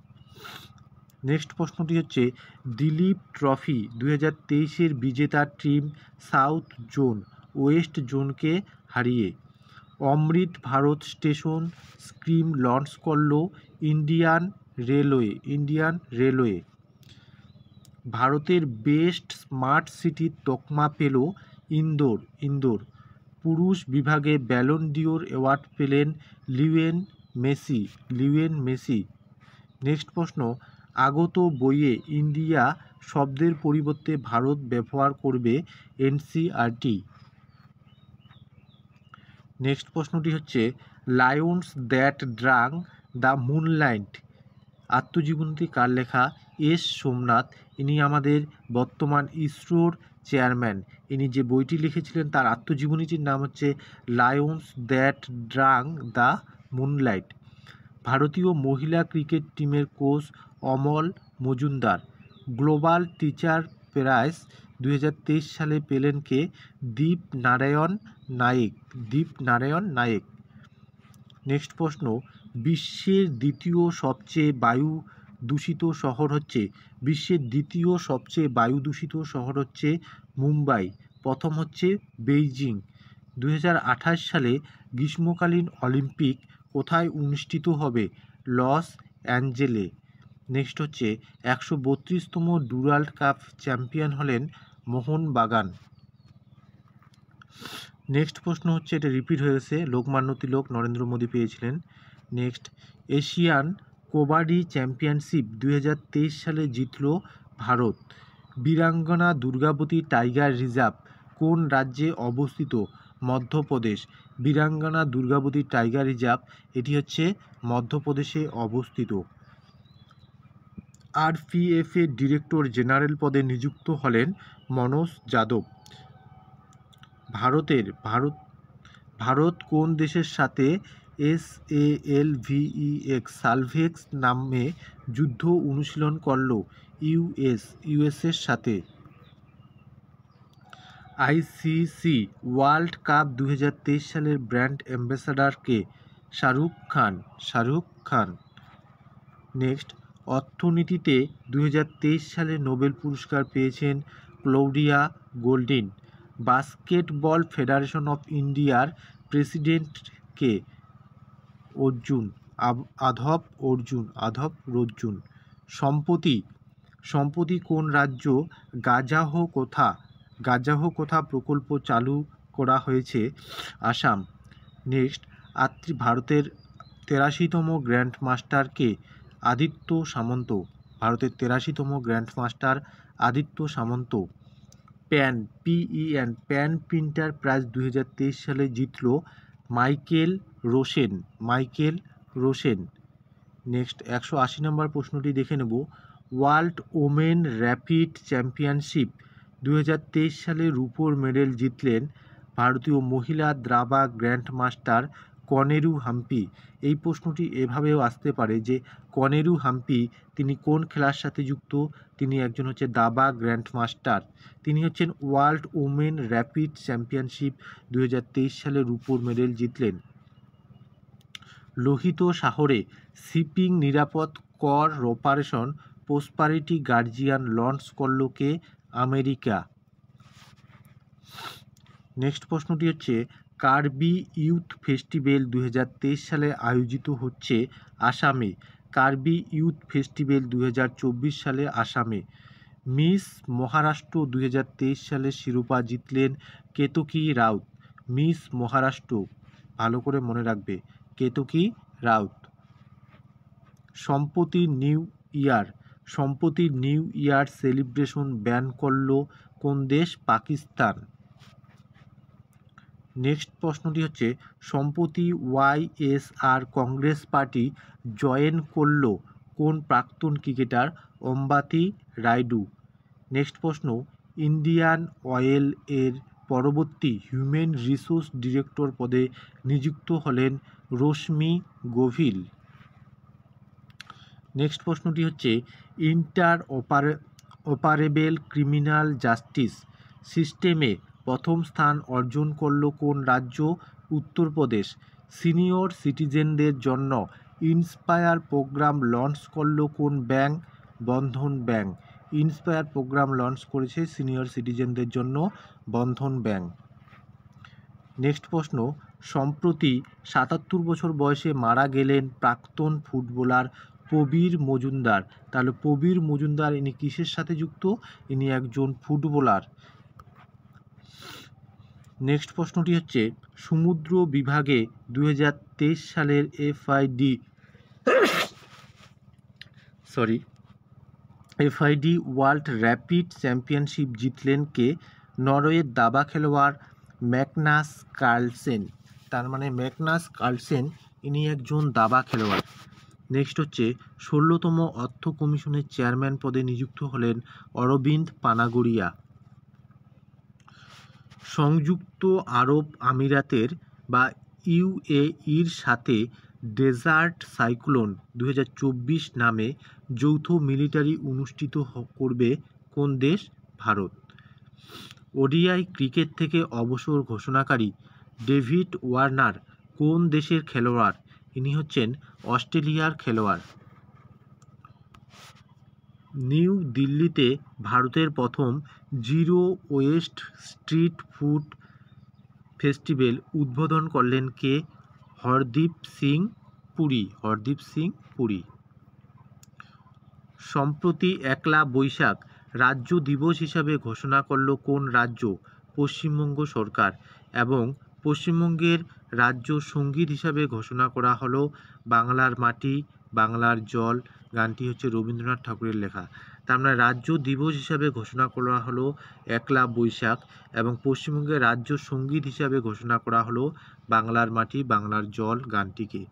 [SPEAKER 1] নেক্সট প্রশ্নটি হচ্ছে দিলীপ ট্রফি 2023-এর বিজেতা টিম সাউথ জোন ওয়েস্ট জোনকে হারিয়ে। অমৃত ভারত স্টেশন স্কিম লঞ্চ করল ইন্ডিয়ান রেলওয়ে। ভারতের বেস্ট স্মার্ট সিটির তকমা পেল ইন্দোর। পুরুষ বিভাগে ব্যালন ডিওর অ্যাওয়ার্ড পেলেন লিওনেল মেসি। নেক্সট প্রশ্ন আগত বইয়ে ইন্ডিয়া শব্দের পরিবর্তে ভারত ব্যবহার করবে এনসিইআরটি। নেক্সট প্রশ্নটি হচ্ছে lions that drank the moonlight আত্মজীবনীটি কার লেখা? এস সোমনাথ। ইনি আমাদের বর্তমান ইসরোর চেয়ারম্যান। ইনি যে বইটি লিখেছিলেন তার আত্মজীবনীটির নাম হচ্ছে lions that drank the moonlight. ভারতীয় মহিলা ক্রিকেট টিমের coach Amal Majumdar. Global teacher prize 2023 সালে পেলেন কে? দীপ নারায়ণ নায়েক। নেক্সট প্রশ্ন বিশ্বের দ্বিতীয় সবচেয়ে বায়ু দূষিত শহর হচ্ছে মুম্বাই। প্রথম হচ্ছে বেইজিং। 2028 সালে গ্রীষ্মকালীন অলিম্পিক কোথায় অনুষ্ঠিত হবে? লস অ্যাঞ্জেলে। নেক্সট হচ্ছে 132তম ডুরান্ড কাপ চ্যাম্পিয়ন হলেন মোহনবাগান। নেক্সট প্রশ্ন হচ্ছে, এটা রিপিট হয়েছে, লোকমান্য তিলক নরেন্দ্র মোদী পেয়েছিলেন। নেক্সট এশিয়ান কবাডি চ্যাম্পিয়নশিপ 2023 সালে জিতল ভারত। বীরাঙ্গনা দুর্গাবতী টাইগার রিজার্ভ কোন রাজ্যে অবস্থিত? মধ্যপ্রদেশ। বীরাঙ্গনা দুর্গাবতী টাইগার রিজার্ভ এটি হচ্ছে মধ্যপ্রদেশে অবস্থিত। আরপিএফ এর ডিরেক্টর জেনারেল পদে নিযুক্ত হলেন মনোজ যাদব। ভারত কোন দেশের সাথে সালভেক্স নামে যুদ্ধ অনুশীলন করল? ইউএসের সাথে। আইসিসি ওয়ার্ল্ড কাপ 2023 সালের ব্র্যান্ড অ্যাম্বাসাডর কে? শাহরুখ খান। নেক্সট অর্থনীতিতে 2023 সালে নোবেল পুরস্কার পেয়েছেন ক্লৌডিয়া গোল্ডিন। বাস্কেটবল ফেডারেশন অফ ইন্ডিয়ার প্রেসিডেন্ট কে? আধব অর্জুন। সম্প্রতি কোন রাজ্য গাজাহ কোথা প্রকল্প চালু করা হয়েছে? আসাম। নেক্সট ভারতের 83তম গ্র্যান্ড মাস্টার কে? আদিত্য সামন্ত। ভারতের 83তম গ্র্যান্ড মাস্টার আদিত্য সামন্ত। প্যান প্রিন্টার প্রাইজ 2023 সালে জিতল মাইকেল রোসেন। নেক্সট 180 নম্বর প্রশ্নটি দেখে নেব। ওয়ার্ল্ড ওমেন র্যাপিড চ্যাম্পিয়নশিপ 2023 সালে রূপোর মেডেল জিতলেন ভারতীয় মহিলা দাবা গ্র্যান্ড মাস্টার কনেরু হাম্পি। এই প্রশ্নটি এভাবেও আসতে পারে যে কনেরু হাম্পি তিনি কোন খেলার সাথে যুক্ত? তিনি একজন হচ্ছে দাবা গ্র্যান্ড মাস্টার। তিনি হচ্ছেন ওয়ার্ল্ড ওমেন র্যাপিড চ্যাম্পিয়নশিপ 2023 সালে রূপোর মেডেল জিতলেন। লোহিত সাগরে শিপিং নিরাপদ কর অপারেশন প্রসপারিটি গার্জিয়ান লঞ্চ করল কে? আমেরিকা। নেক্সট প্রশ্নটি হচ্ছে কার্বি ইউথ ফেস্টিভ্যাল 2023 সালে আয়োজিত হচ্ছে আসামে। কার্বি ইউথ ফেস্টিভ্যাল 2024 সালে আসামে। মিস মহারাষ্ট্র 2023 সালে শিরোপা জিতলেন কেতকী রাউত। মিস মহারাষ্ট্র, ভালো করে মনে রাখবে, কেতকী রাউত। সম্প্রতি নিউ ইয়ার সেলিব্রেশন ব্যান করল কোন দেশ? পাকিস্তান। নেক্সট প্রশ্নটি হচ্ছে সম্প্রতি ওয়াইএসআর কংগ্রেস পার্টি জয়েন করল কোন প্রাক্তন ক্রিকেটার? অম্বাতি রায়ডু। নেক্সট প্রশ্ন ইন্ডিয়ান অয়েল এর পরবর্তী হিউম্যান রিসোর্স ডিরেক্টর পদে নিযুক্ত হলেন রশ্মি গভিল। নেক্সট প্রশ্নটি হচ্ছে ইন্টার অপারেবল ক্রিমিনাল জাস্টিস সিস্টেমে প্রথম স্থান অর্জন করল কোন রাজ্য? উত্তরপ্রদেশ। সিনিয়র সিটিজেনদের জন্য ইন্সপায়ার প্রোগ্রাম লঞ্চ করল কোন ব্যাংক? বন্ধন ব্যাংক। ইন্সপায়ার প্রোগ্রাম লঞ্চ করেছে সিনিয়র সিটিজেনদের জন্য বন্ধন ব্যাংক। নেক্সট প্রশ্ন, সম্প্রতি ৭৭ বছর বয়সে মারা গেলেন প্রাক্তন ফুটবলার প্রবীর মজুমদার। তাহলে প্রবীর মজুমদার ইনি কিসের সাথে যুক্ত? ইনি একজন ফুটবলার। নেক্সট প্রশ্নটি হচ্ছে সমুদ্র বিভাগে 2023 সালের এফআইডি ওয়ার্ল্ড র্যাপিড চ্যাম্পিয়নশিপ জিতলেন কে? নরওয়ের দাবা খেলোয়াড় ম্যাগনাস কার্লসেন। তার মানে ম্যাগনাস কার্লসেন ইনি একজন দাবা খেলোয়াড়। নেক্সট হচ্ছে 16তম অর্থ কমিশনের চেয়ারম্যান পদে নিযুক্ত হলেন অরবিন্দ পানাগড়িয়া। সংযুক্ত আরব আমিরাতের বা ইউএইর সাথে ডেজার্ট সাইক্লোন 2024 নামে যৌথ মিলিটারি অনুষ্ঠিত করবে কোন দেশ? ভারত। ওডিআই ক্রিকেট থেকে অবসর ঘোষণাকারী ডেভিড ওয়ার্নার কোন দেশের খেলোয়াড়? ইনি হচ্ছেন অস্ট্রেলিয়ার খেলোয়াড়। নিউ দিল্লিতে ভারতের প্রথম zero West street food festival উদ্বোধন করলেন কে? হরদীপ সিং পুরী। সম্প্রতি 1লা বৈশাখ রাজ্য দিবস হিসাবে ঘোষণা করল কোন রাজ্য? পশ্চিমবঙ্গ সরকার। এবং পশ্চিমবঙ্গের রাজ্য সঙ্গীত হিসাবে ঘোষণা করা হলো বাংলার মাটি বাংলার জল। গানটি হচ্ছে রবীন্দ্রনাথ ঠাকুরের লেখা। তার মানে রাজ্য দিবস হিসাবে ঘোষণা করা হলো 1লা বৈশাখ এবং পশ্চিমবঙ্গের রাজ্য সঙ্গীত হিসাবে ঘোষণা করা হলো বাংলার মাটি বাংলার জল গানটিকে।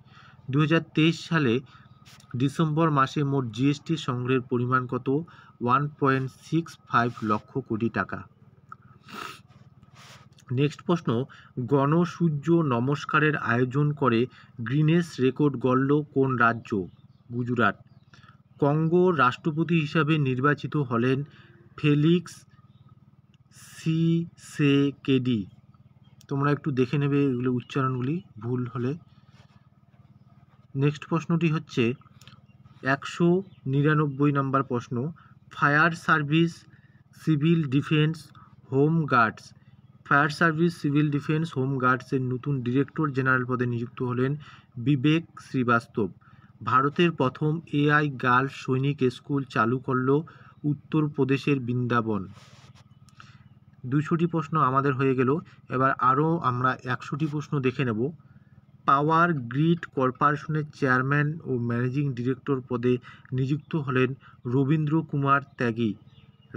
[SPEAKER 1] 2023 সালে ডিসেম্বর মাসে মোট জিএসটি সংগ্রহের পরিমাণ কত? 1.65 লক্ষ কোটি টাকা। নেক্সট প্রশ্ন, গণসূর্য নমস্কারের আয়োজন করে গ্রিনেস রেকর্ড গড়ল কোন রাজ্য? গুজরাট। কঙ্গোর রাষ্ট্রপতি হিসাবে নির্বাচিত হলেন ফেলিক্স সিসেকেডি। তোমরা একটু দেখে নেবে এগুলো উচ্চারণগুলি ভুল হলে। নেক্সট প্রশ্নটি হচ্ছে 199 নম্বর প্রশ্ন, fire service civil defence home guards এর নতুন ডিরেক্টর জেনারেল পদে নিযুক্ত হলেন বিবেক শ্রীবাস্তব। ভারতের প্রথম এআই গার্লস সৈনিক স্কুল চালু করল উত্তরপ্রদেশের বৃন্দাবন। 200টি প্রশ্ন আমাদের হয়ে গেল। এবার আরও আমরা 100টি প্রশ্ন দেখে নেব। পাওয়ার গ্রিড কর্পোরেশনের চেয়ারম্যান ও ম্যানেজিং ডিরেক্টর পদে নিযুক্ত হলেন রবীন্দ্র কুমার ত্যাগী।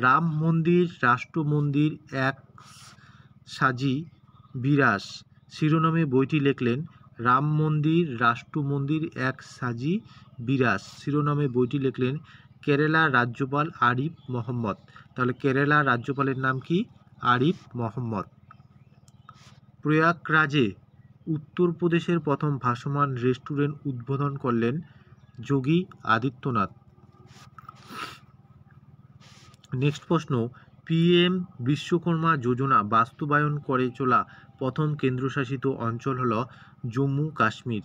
[SPEAKER 1] রাম মন্দির রাষ্ট্র মন্দির এক সাজি বিরাস শিরোনামে বইটি লিখলেন রাম মন্দির রাষ্ট্র মন্দির এক সাজি বিরাস শিরোনামে বইটি লিখলেন কেরালার রাজ্যপাল আরিফ মোহাম্মদ। তাহলে কেরালার রাজ্যপালের নাম কি? আরিফ মোহাম্মদ। প্রয়াগরাজে উত্তরপ্রদেশের প্রথম ভাসমান রেস্টুরেন্ট উদ্বোধন করলেন যোগী আদিত্যনাথ। নেক্সট প্রশ্ন, পিএম বিশ্বকর্মা যোজনা বাস্তবায়ন করে চলা প্রথম কেন্দ্রশাসিত অঞ্চল হল Jammu Kashmir.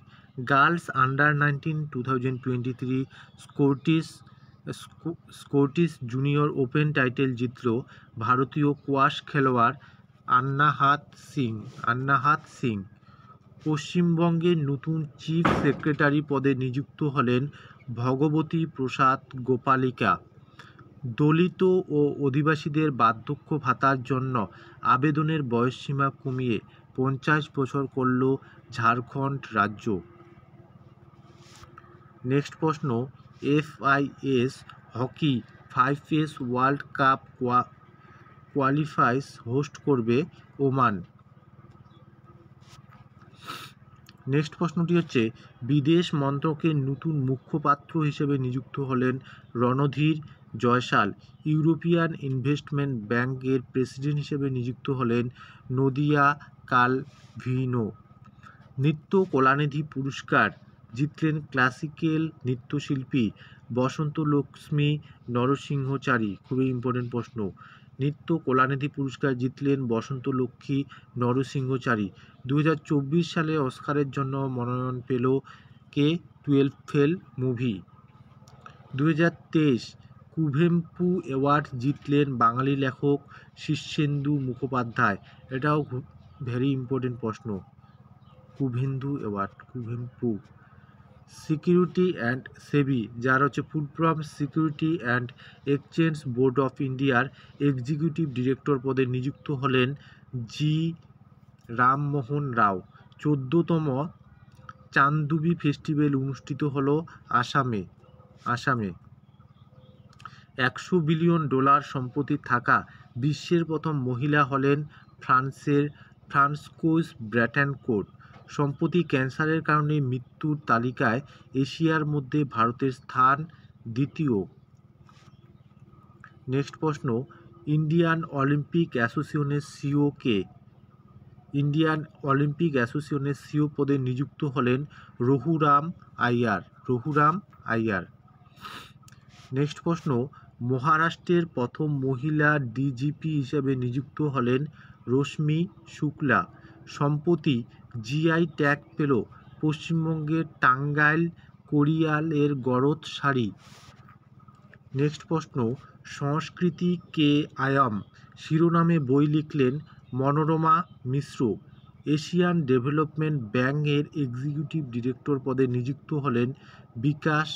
[SPEAKER 1] Girls under 19 2023 Scottish junior open title জিতল ভারতীয় কোয়াশ খেলোয়াড় আন্নাহাত সিং। পশ্চিমবঙ্গের নতুন চিফ সেক্রেটারি পদে নিযুক্ত হলেন ভগবতী প্রসাদ গোপালিকা। দলিত ও অধিবাসীদের বার্ধক্য ভাতার জন্য আবেদনের বয়সসীমা কমিয়ে 50 বছর করল ঝাড়খণ্ড রাজ্য। নেক্সট প্রশ্ন, FIS hockey 5S world cup qualifiers host করবে ওমান। নেক্সট প্রশ্নটি হচ্ছে বিদেশ মন্ত্রকের নতুন মুখপাত্র হিসেবে নিযুক্ত হলেন রণধীর জয়সাল। ইউরোপিয়ান ইনভেস্টমেন্ট ব্যাংকের প্রেসিডেন্ট হিসেবে নিযুক্ত হলেন নদিয়া কালভিনো। নৃত্য কলানিধি পুরস্কার জিতলেন ক্লাসিক্যাল নৃত্যশিল্পী বসন্ত লক্ষ্মী নরসিংহচারী? খুবই ইম্পর্টেন্ট প্রশ্ন। নৃত্য কলানিধি পুরস্কার জিতলেন বসন্ত লক্ষ্মী নরসিংহচারী। 2024 সালে অস্কারের জন্য মনোনয়ন পেল কে? 12 ফেল মুভি। 2023 কুভেম্পু অ্যাওয়ার্ড জিতলেন বাঙালি লেখক শীর্ষেন্দু মুখোপাধ্যায়। এটাও ভেরি ইম্পর্টেন্ট প্রশ্ন। কুভেন্দু অ্যাওয়ার্ড, কুভেম্পু। সিকিউরিটি অ্যান্ড সেবি, যার হচ্ছে full form security and exchange board of ইন্ডিয়ার এক্সিকিউটিভ ডিরেক্টর পদে নিযুক্ত হলেন জি রামমোহন রাও। 14তম চান্দুবি ফেস্টিভ্যাল অনুষ্ঠিত হলো আসামে। 100 বিলিয়ন ডলার সম্পত্তি থাকা বিশ্বের প্রথম মহিলা হলেন ফ্রান্সকোইস ব্র্যাটানকোট। সম্প্রতি ক্যান্সারের কারণে মৃত্যুর তালিকায় এশিয়ার মধ্যে ভারতের স্থান দ্বিতীয়। নেক্সট প্রশ্ন, ইন্ডিয়ান অলিম্পিক অ্যাসোসিয়েশনের সিও কে? ইন্ডিয়ান অলিম্পিক অ্যাসোসিয়েশনের সিও পদে নিযুক্ত হলেন রঘুরাম আইয়ার। নেক্সট প্রশ্ন, মহারাষ্ট্রের প্রথম মহিলা ডিজিপি হিসেবে নিযুক্ত হলেন রশ্মি শুক্লা। সম্প্রতি জিআই ট্যাগ পেল পশ্চিমবঙ্গের টাঙ্গাইল কোরিয়ালের গড়ত শাড়ি। নেক্সট প্রশ্ন, সংস্কৃতি কে আয়াম শিরোনামে বই লিখলেন মনোরমা মিশ্র। এশিয়ান ডেভেলপমেন্ট ব্যাংকের এক্সিকিউটিভ ডিরেক্টর পদে নিযুক্ত হলেন বিকাশ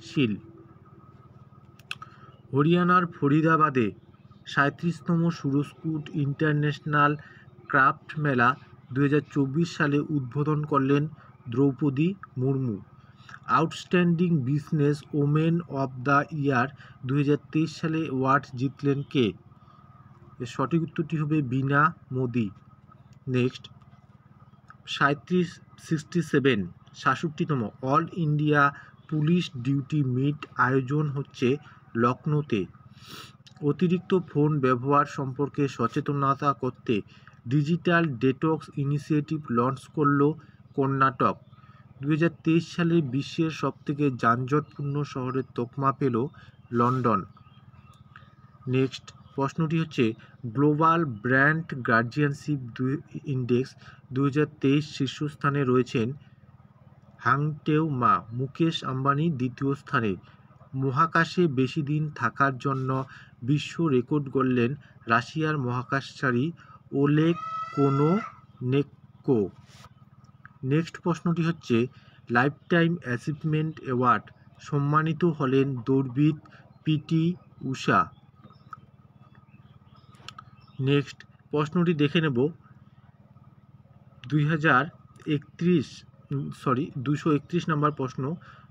[SPEAKER 1] শীল। হরিয়ানার ফরিদাবাদে 37তম সুরস্কুট ইন্টারন্যাশনাল ক্রাফট মেলা 2024 সালে উদ্বোধন করলেন Droupadi Murmu. Outstanding business women of the year 2023 সালে অ্যাওয়ার্ড জিতলেন কে? এর সঠিক উত্তরটি হবে বীণা মোদি। নেক্সট 67তম all India police duty meet আয়োজন হচ্ছে লখনৌতে। অতিরিক্ত ফোন ব্যবহার সম্পর্কে সচেতনতা করতে ডিজিটাল ডেটক্স ইনিশিয়েটিভ লঞ্চ করল কর্ণাটক। 2023 সালে বিশ্বের সবথেকে যানজটপূর্ণ শহরের তকমা পেল লন্ডন। নেক্সট প্রশ্নটি হচ্ছে গ্লোবাল ব্র্যান্ড গার্জিয়ানশিপ ইন্ডেক্স 2023 শীর্ষস্থানে রয়েছেন হাংটেউ মা, মুকেশ আম্বানি দ্বিতীয় স্থানে। মহাকাশে বেশি দিন থাকার জন্য বিশ্ব রেকর্ড গড়লেন রাশিয়ার মহাকাশচারী ওলেগ কোনোনেকো। নেক্সট প্রশ্নটি হচ্ছে লাইফটাইম অ্যাচিভমেন্ট অ্যাওয়ার্ড সম্মানিত হলেন দৌড়বিদ পিটি ঊষা। নেক্সট প্রশ্নটি দেখে নেব 231 নম্বর প্রশ্ন,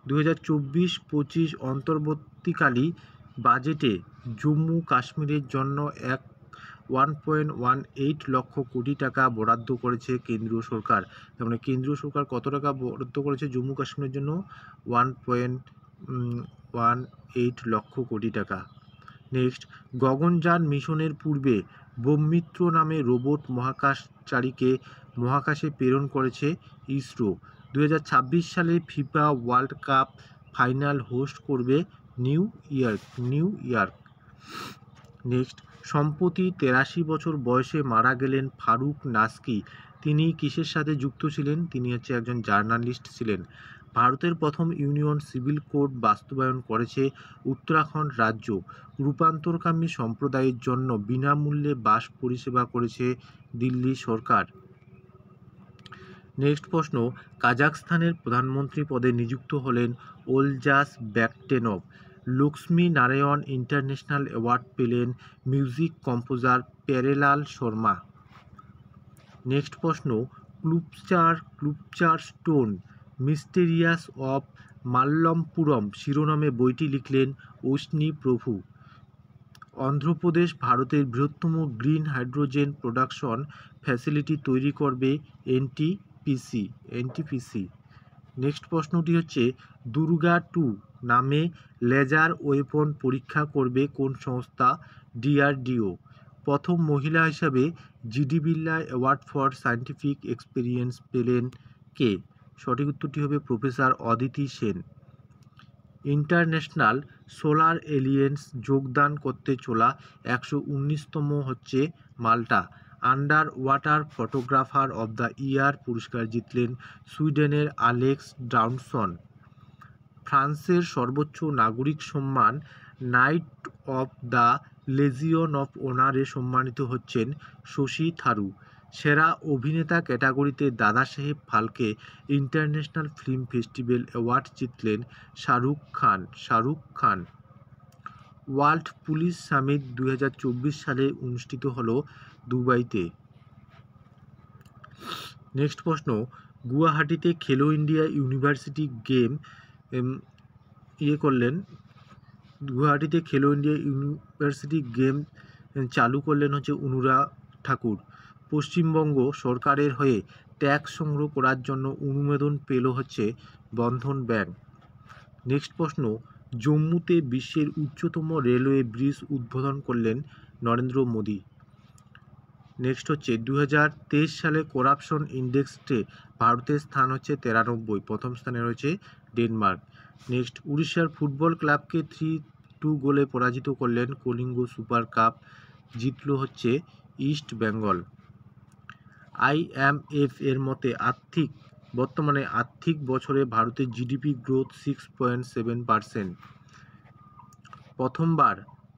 [SPEAKER 1] 2024-25 অন্তর্বর্তীকালী বাজেটে জম্মু কাশ্মীরের জন্য 1.18 লক্ষ কোটি টাকা বরাদ্দ করেছে কেন্দ্রীয় সরকার। তার মানে কেন্দ্রীয় সরকার কত টাকা বরাদ্দ করেছে জম্মু কাশ্মীরের জন্য? 1.18 লক্ষ কোটি টাকা। নেক্সট, গগনযান মিশনের পূর্বে ব্রহ্মিত্র নামে রোবট মহাকাশচারীকে মহাকাশে প্রেরণ করেছে ইসরো। 2026 সালে FIFA World cup final host করবে নিউ ইয়র্ক। নেক্সট, সম্প্রতি 83 বছর বয়সে মারা গেলেন ফারুক নাসকি। তিনি কিসের সাথে যুক্ত ছিলেন? তিনি হচ্ছে একজন জার্নালিস্ট ছিলেন। ভারতের প্রথম ইউনিয়ন সিভিল কোড বাস্তবায়ন করেছে উত্তরাখণ্ড রাজ্য। রূপান্তরকামী সম্প্রদায়ের জন্য বিনামূল্যে বাস পরিষেবা করেছে দিল্লি সরকার। নেক্সট প্রশ্ন, কাজাখস্তানের প্রধানমন্ত্রী পদে নিযুক্ত হলেন ওলজাস ব্যাকটেনভ। লক্ষ্মী নারায়ণ ইন্টারন্যাশনাল অ্যাওয়ার্ড পেলেন music composer Pyarelal Sharma. Next প্রশ্ন, ক্লুপচার স্টোন মিস্টেরিয়াস অফ মাল্লমপুরম শিরোনামে বইটি লিখলেন অশ্বিনী প্রভু। অন্ধ্রপ্রদেশ ভারতের বৃহত্তম গ্রিন হাইড্রোজেন প্রোডাকশন ফ্যাসিলিটি তৈরি করবে এনটিপিসি। নেক্সট প্রশ্নটি হচ্ছে দুর্গা 2 নামে লেজার ওয়েপন পরীক্ষা করবে কোন সংস্থা? ডিআরডিও। প্রথম মহিলা হিসাবে GD Birla award for scientific experience পেলেন কে? সঠিক উত্তরটি হবে professor Aditi Sen. International solar alliance যোগদান করতে চলা 119তম হচ্ছে মাল্টা। Underwater photographer of the year পুরস্কার জিতলেন সুইডেনের আলেক্স ডাউনসন। ফ্রান্সের সর্বোচ্চ নাগরিক সম্মান knight of the Legion of অনারে সম্মানিত হচ্ছেন শশী থারু। সেরা অভিনেতা ক্যাটাগরিতে Dadasaheb Phalke international film festival award জিতলেন Shahrukh Khan. World police summit 2024 সালে অনুষ্ঠিত হলো দুবাইতে। নেক্সট প্রশ্ন, গুয়াহাটিতে খেলো ইন্ডিয়া ইউনিভার্সিটি গেম গুয়াহাটিতে খেলো ইন্ডিয়া ইউনিভার্সিটি গেম চালু করলেন হচ্ছে অনুরাগ ঠাকুর। পশ্চিমবঙ্গ সরকারের হয়ে ট্যাক্স সংগ্রহ করার জন্য অনুমোদন পেল হচ্ছে বন্ধন ব্যাংক। নেক্সট প্রশ্ন, জম্মুতে বিশ্বের উচ্চতম রেলওয়ে ব্রিজ উদ্বোধন করলেন নরেন্দ্র মোদী। নেক্সট হচ্ছে 2023 সালে করাপশন ইন্ডেক্সে ভারতের স্থান হচ্ছে 93, প্রথম স্থানে রয়েছে ডেনমার্ক। নেক্সট, উড়িষ্যার ফুটবল ক্লাবকে 3-2 গোলে পরাজিত করলেন কলিঙ্গ সুপার কাপ, জিতল হচ্ছে ইস্ট বেঙ্গল। IMF এর মতে বর্তমানে আর্থিক বছরে ভারতের জিডিপি গ্রোথ 6.7%।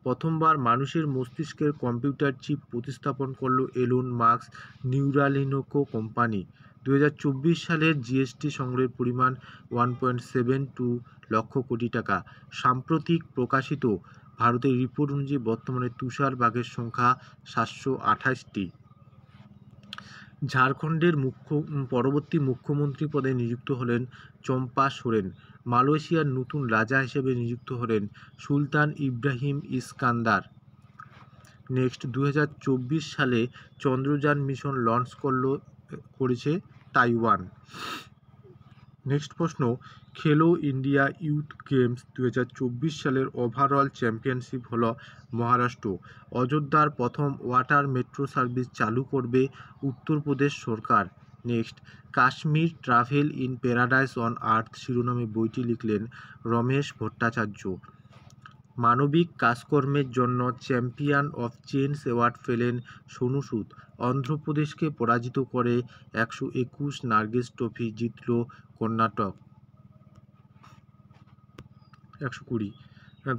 [SPEAKER 1] প্রথমবার মানুষের মস্তিষ্কের কম্পিউটার চিপ প্রতিস্থাপন করল এলন মাস্ক নিউরালিঙ্কো কোম্পানি। 2024 সালের জিএসটি সংগ্রহের পরিমাণ 1.72 লক্ষ কোটি টাকা। সাম্প্রতিক প্রকাশিত ভারতের রিপোর্ট অনুযায়ী বর্তমানে তুষার বাঘের সংখ্যা 728টি। ঝাড়খণ্ডের পরবর্তী মুখ্যমন্ত্রী পদে নিযুক্ত হলেন চম্পা সোরেন। মালয়েশিয়ার নতুন রাজা হিসেবে নিযুক্ত হলেন সুলতান ইব্রাহিম ইস্কান্দার। নেক্সট, 2024 সালে চন্দ্রযান মিশন লঞ্চ করেছে তাইওয়ান। নেক্সট প্রশ্ন, খেলো ইন্ডিয়া ইউথ গেমস 2024 সালের ওভারঅল চ্যাম্পিয়নশিপ হলো মহারাষ্ট্র। অযোধ্যার প্রথম ওয়াটার মেট্রো সার্ভিস চালু করবে উত্তরপ্রদেশ সরকার। Next, Kashmir travel in paradise on earth শিরোনামে বইটি লিখলেন রমেশ ভট্টাচার্য। মানবিক কাজকর্মের জন্য চ্যাম্পিয়ন অফ চেঞ্জ অ্যাওয়ার্ড পেলেন সোনু সুদ। অন্ধ্রপ্রদেশকে পরাজিত করে 121 নার্গিস ট্রফি জিতল কর্ণাটক। 120।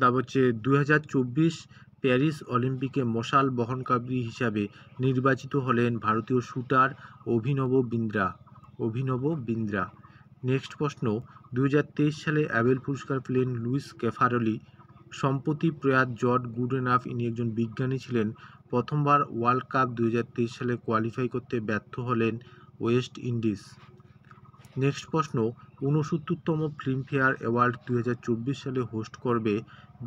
[SPEAKER 1] তারপর হচ্ছে 2024 প্যারিস অলিম্পিকে মশাল বহনকারী হিসাবে নির্বাচিত হলেন ভারতীয় শুটার অভিনব বিন্দ্রা। নেক্সট প্রশ্ন, 2023 সালে অ্যাবেল পুরস্কার পেলেন লুইস ক্যাফারলি। সম্প্রতি প্রয়াত জর্জ গুডএনাফ ইনি একজন বিজ্ঞানী ছিলেন। প্রথমবার ওয়ার্ল্ড কাপ 2023 সালে কোয়ালিফাই করতে ব্যর্থ হলেন ওয়েস্ট ইন্ডিজ। নেক্সট প্রশ্ন, 69তম ফিল্মফেয়ার অ্যাওয়ার্ড 2024 সালে হোস্ট করবে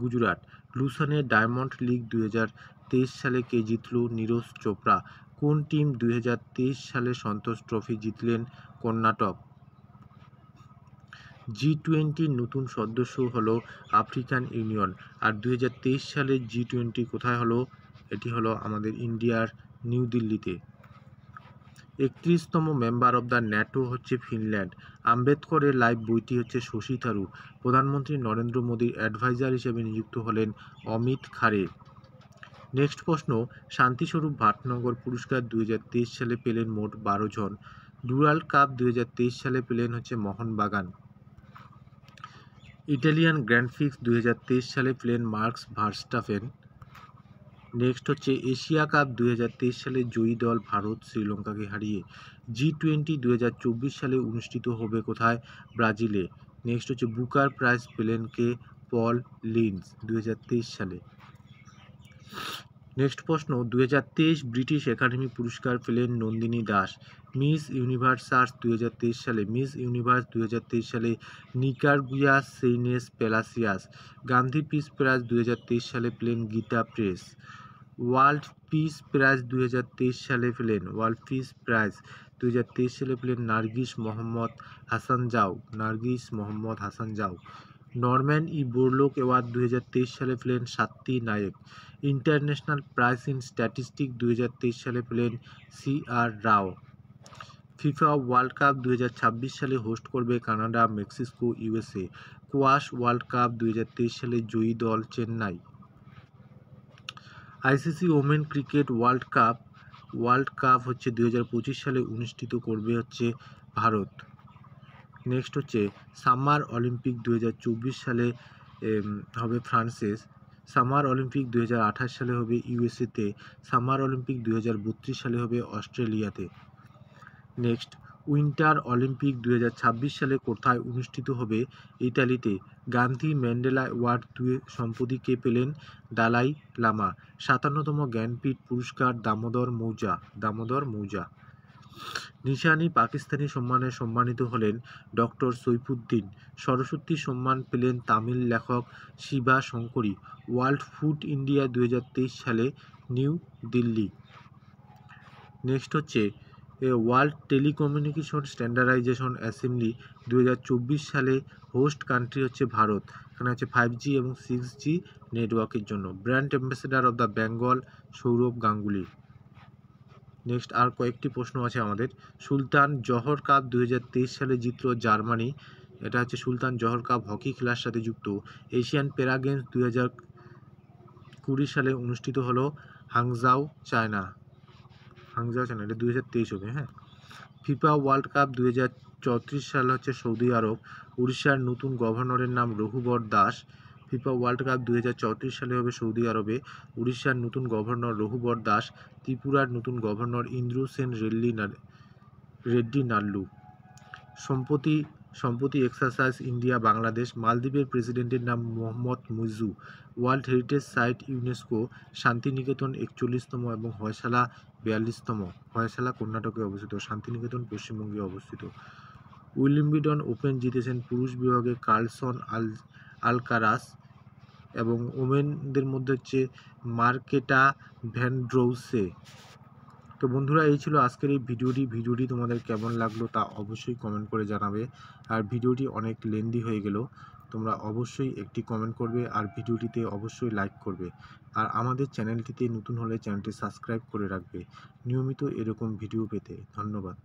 [SPEAKER 1] গুজরাট। লুসানে ডায়মন্ড লিগ 2023 সালে কে জিতল? নীরজ চোপড়া। কোন টিম 2023 সালে সন্তোষ ট্রফি জিতলেন? কর্ণাটক। G20 নতুন সদস্য হলো আফ্রিকান ইউনিয়ন। আর 2023 সালের G20 কোথায় হলো? এটি হলো আমাদের ইন্ডিয়ার নিউ দিল্লিতে। 31তম মেম্বার অব দ্য ন্যাটো হচ্ছে ফিনল্যান্ড। আম্বেদকরের লাইভ বইটি হচ্ছে শশী থারু। প্রধানমন্ত্রী নরেন্দ্র মোদীর অ্যাডভাইজার হিসেবে নিযুক্ত হলেন অমিত খারে। নেক্সট প্রশ্ন, শান্তিস্বরূপ ভাটনগর পুরস্কার 2023 সালে পেলেন মোট 12 জন। ডুরান্ড কাপ 2023 সালে পেলেন হচ্ছে মোহনবাগান। ইটালিয়ান গ্র্যান্ড প্রিক্স 2023 সালে পেলেন মার্কস ভার্স্টাপেন। নেক্সট হচ্ছে এশিয়া কাপ 2023 সালে জয়ী দল ভারত শ্রীলঙ্কাকে হারিয়ে। G20 2024 সালে অনুষ্ঠিত হবে কোথায়? ব্রাজিলে। নেক্সট হচ্ছে বুকার প্রাইজ পেলেন কে? পল লিন্ডস 2023 সালে। নেক্সট প্রশ্ন, 2023 ব্রিটিশ একাডেমি পুরস্কার পেলেন নন্দিনী দাস। মিস ইউনিভার্স 2023 সালে মিস ইউনিভার্স 2023 সালে Nicaragua Sheynnis Palacios. Gandhi peace prize 2023 সালে পেলেন Gita Press. World peace prize 2023 সালে পেলেন নার্গিস মোহাম্মদ হাসান জাও। নরম্যান ই বোরলোক অ্যাওয়ার্ড 2023 সালে পেলেন Swati Nayak. International prize in statistic 2023 সালে পেলেন CR Rao. FIFA World Cup 2026 সালে হোস্ট করবে Canada, Mexico, USA. Squash World Cup 2023 সালে জয়ী দল Chennai. ICC women cricket World Cup হচ্ছে 2025 সালে অনুষ্ঠিত করবে হচ্ছে ভারত। নেক্সট হচ্ছে সামার অলিম্পিক 2024 সালে হবে ফ্রান্সে। সামার অলিম্পিক 2028 সালে হবে ইউএসএতে। সামার অলিম্পিক 2032 সালে হবে অস্ট্রেলিয়াতে। নেক্সট উইন্টার অলিম্পিক 2026 সালে কোথায় অনুষ্ঠিত হবে? ইতালিতে। গান্ধী ম্যান্ডেলা অ্যাওয়ার্ড সম্প্রতি কে পেলেন? দালাই লামা। 57তম জ্ঞানপীঠ পুরস্কার দামোদর মৌজা। নিশানি পাকিস্তানি সম্মানে সম্মানিত হলেন ডক্টর সৈফুদ্দিন। সরস্বতী সম্মান পেলেন তামিল লেখক Shiva Shankari. World food India 2023 সালে নিউ দিল্লি। নেক্সট হচ্ছে ওয়ার্ল্ড টেলিকমিউনিকেশন স্ট্যান্ডার্ডাইজেশন অ্যাসেম্বলি 2024 সালে হোস্ট কান্ট্রি হচ্ছে ভারত। এখানে হচ্ছে 5G এবং 6G নেটওয়ার্কের জন্য। Brand ambassador of the Bengal Sourav Ganguly. Next আর কয়েকটি প্রশ্ন আছে আমাদের। সুলতান জহর কাপ 2023 সালে জিতল জার্মানি। এটা হচ্ছে সুলতান জহর কাপ হকি খেলার সাথে যুক্ত। এশিয়ান প্যারা গেমস 2020 সালে অনুষ্ঠিত হলো হাংজাও চায়না। এটা 2023 হবে। হ্যাঁ। ফিফা ওয়ার্ল্ড কাপ 2034 সাল হচ্ছে সৌদি আরব। উড়িষ্যার নতুন গভর্নরের নাম Raghubar Das. FIFA World cup 2034 সালে হবে সৌদি আরবে। উড়িষ্যার নতুন গভর্নর রঘুবর দাস। ত্রিপুরার নতুন গভর্নর ইন্দ্রসেন রেড্ডি নাল্লু। সম্প্রতি এক্সারসাইজ ইন্ডিয়া বাংলাদেশ। মালদ্বীপের প্রেসিডেন্টের নাম Mohamed Muizzu. World heritage site UNESCO. Santiniketan 41তম এবং হয়শালা 42তম। হয়শালা কর্ণাটকে অবস্থিত, শান্তিনিকেতন পশ্চিমবঙ্গে অবস্থিত। উইম্বলডন ওপেন জিতেছেন পুরুষ বিভাগে কার্লসন আলকারাস এবং ওমেনদের মধ্যে হচ্ছে মার্কেটা ভ্যান্ড্রৌসে। তো বন্ধুরা, এই ছিল আজকের এই ভিডিওটি তোমাদের কেমন লাগলো তা অবশ্যই কমেন্ট করে জানাবে। আর ভিডিওটি অনেক লেন্দি হয়ে গেল, তোমরা অবশ্যই একটি কমেন্ট করবে আর ভিডিওটিতে অবশ্যই লাইক করবে। আর আমাদের চ্যানেলটিতে নতুন হলে চ্যানেলটি সাবস্ক্রাইব করে রাখবে নিয়মিত এরকম ভিডিও পেতে। ধন্যবাদ।